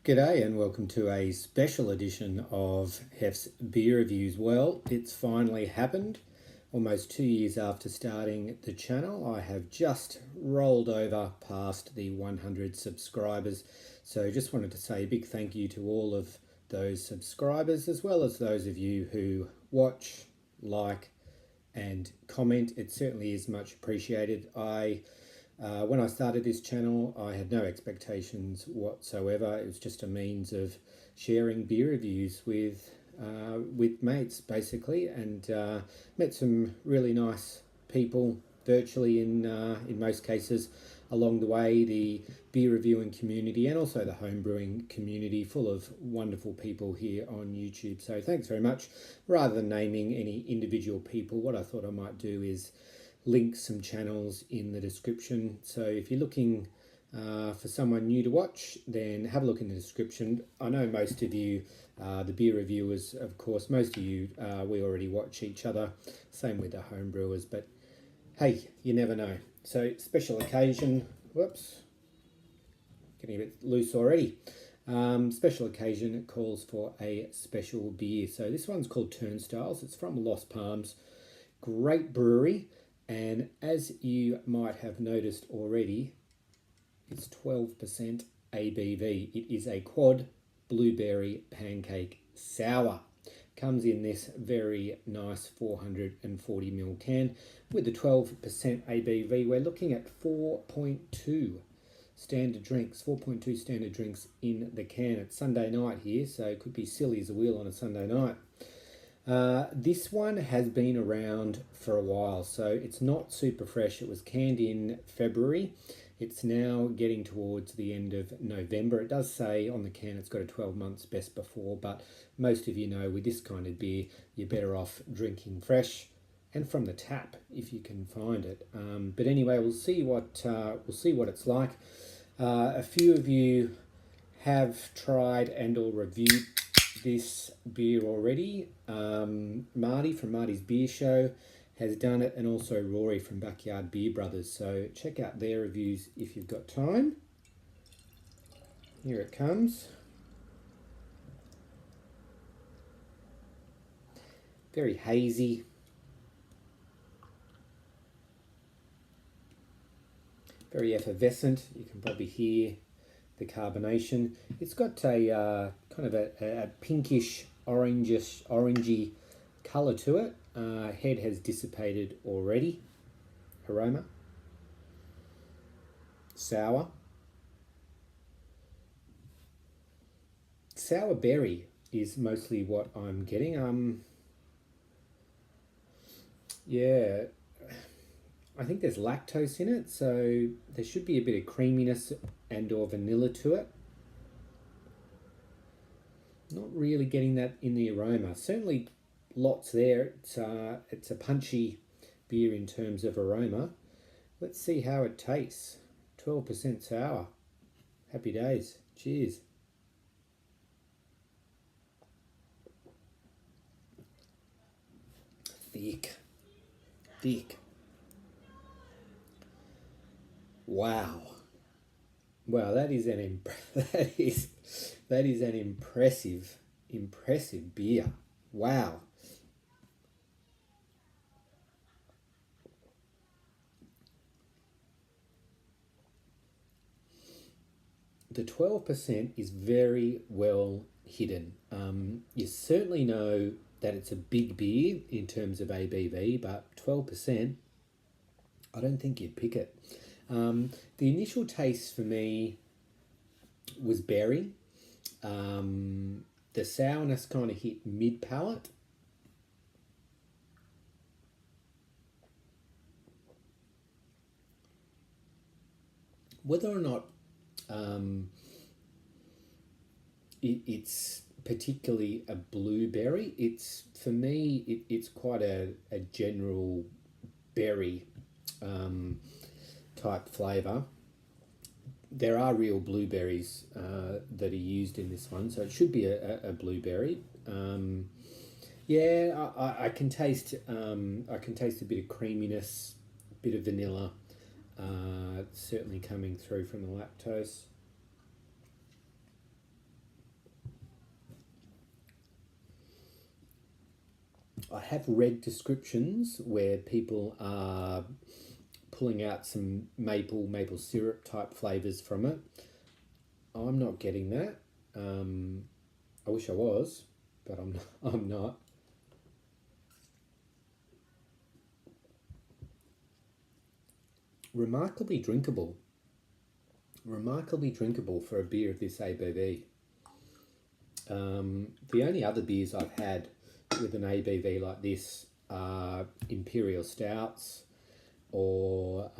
G'day and welcome to a special edition of Hef's Beer Reviews. Well, it's finally happened. Almost 2 years after starting the channel, I have just rolled over past the 100 subscribers. So just wanted to say a big thank you to all of those subscribers, as well as those of you who watch, like and comment. It certainly is much appreciated. When I started this channel, I had no expectations whatsoever. It was just a means of sharing beer reviews with mates, basically, and met some really nice people virtually in most cases along the way. The beer reviewing community and also the homebrewing community, full of wonderful people here on YouTube. So thanks very much. Rather than naming any individual people, what I thought I might do is link some channels in the description. So if you're looking for someone new to watch, then have a look in the description. I know most of you, the beer reviewers, of course, most of you, we already watch each other. Same with the home brewers, but hey, you never know. So special occasion, whoops, getting a bit loose already. Special occasion, it calls for a special beer. So this one's called Turnstiles. It's from Lost Palms. Great brewery. And as you might have noticed already, it's 12% ABV. It is a quad blueberry pancake sour. Comes in this very nice 440ml can. With the 12% ABV, we're looking at 4.2 standard drinks. 4.2 standard drinks in the can. It's Sunday night here, so it could be silly as a wheel on a Sunday night. This one has been around for a while, so it's not super fresh. It was canned in February. It's now getting towards the end of November. It does say on the can it's got a 12 months best before, but most of you know with this kind of beer, you're better off drinking fresh and from the tap if you can find it. But anyway, we'll see what it's like. A few of you have tried and or reviewed this beer already. Marty from Marty's Beer Show has done it, and also Rory from Backyard Beer Brothers. So check out their reviews if you've got time. Here it comes. Very hazy. Very effervescent. You can probably hear the carbonation. It's got a kind of a pinkish orangey colour to it. Head has dissipated already. Aroma. Sour. Sour berry is mostly what I'm getting. Yeah, I think there's lactose in it, so there should be a bit of creaminess and or vanilla to it. Not really getting that in the aroma. Certainly lots there. It's a punchy beer in terms of aroma. Let's see how it tastes. 12% sour. Happy days. Cheers. Thick. Wow. Wow, that is an impressive beer. Wow. The 12% is very well hidden. You certainly know that it's a big beer in terms of ABV, but 12%, I don't think you'd pick it. The initial taste for me was berry. The sourness kind of hit mid-palate. Whether or not it's particularly a blueberry, for me it's quite a general berry type flavour. There are real blueberries that are used in this one, so it should be a blueberry. Yeah, I can taste a bit of creaminess, a bit of vanilla, certainly coming through from the lactose. I have read descriptions where people are pulling out some maple syrup type flavors from it. I'm not getting that. I wish I was, but I'm not. I'm not. Remarkably drinkable. Remarkably drinkable for a beer of this ABV. The only other beers I've had with an ABV like this are Imperial Stouts, or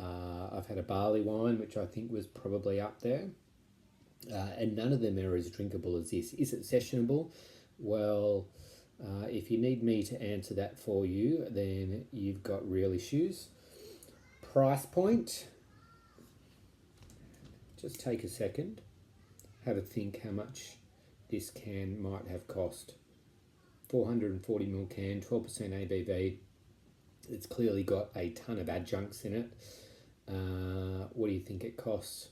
I've had a barley wine, which I think was probably up there. And none of them are as drinkable as this. Is it sessionable? Well, if you need me to answer that for you, then you've got real issues. Price point. Just take a second. Have a think how much this can might have cost. 440ml can, 12% ABV. It's clearly got a ton of adjuncts in it. What do you think it costs?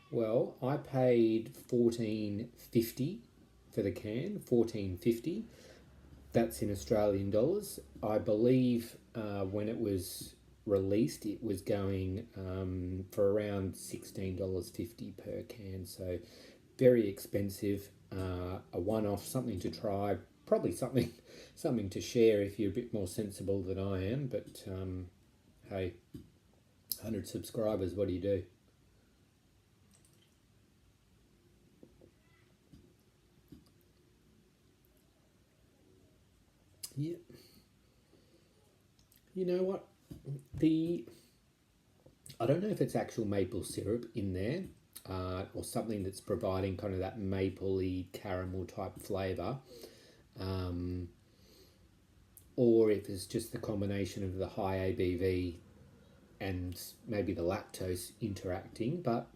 Well, I paid $14.50 for the can, $14.50. That's in Australian dollars. I believe when it was released, it was going for around $16.50 per can. So very expensive. A one-off, something to try. Probably something to share if you're a bit more sensible than I am. But hey, 100 subscribers. What do you do? Yeah. You know what? I don't know if it's actual maple syrup in there, or something that's providing kind of that mapley caramel type flavour, or if it's just the combination of the high ABV and maybe the lactose interacting. But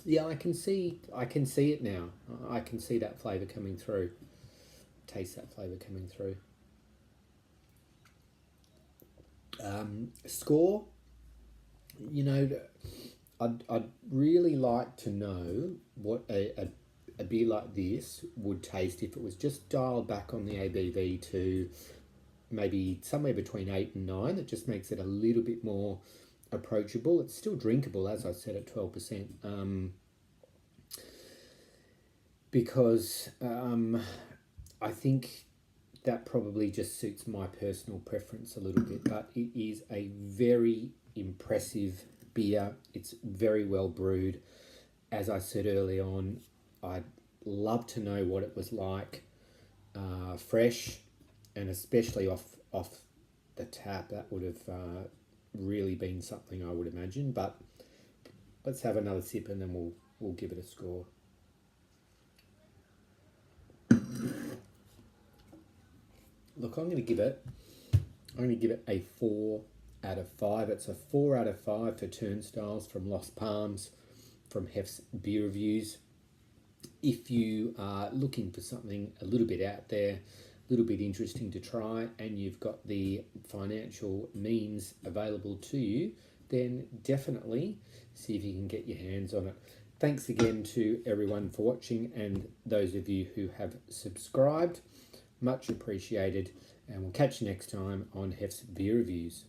yeah, I can see it now. I can see that flavour coming through. Taste that flavour coming through. Score, you know, I'd really like to know what a beer like this would taste if it was just dialed back on the ABV to maybe somewhere between 8 and 9. It just makes it a little bit more approachable. It's still drinkable, as I said, at 12%. Because I think that probably just suits my personal preference a little bit, but it is a very impressive beer. It's very well brewed. As I said early on, I'd love to know what it was like fresh, and especially off the tap. That would have really been something, I would imagine. But let's have another sip and then we'll give it a score. Look, I'm going to give it a 4 out of 5. It's a 4 out of 5 for Turnstiles from Lost Palms, from Hef's Beer Reviews. If you are looking for something a little bit out there, a little bit interesting to try, and you've got the financial means available to you, then definitely see if you can get your hands on it. Thanks again to everyone for watching, and those of you who have subscribed. Much appreciated, and we'll catch you next time on Hef's Beer Reviews.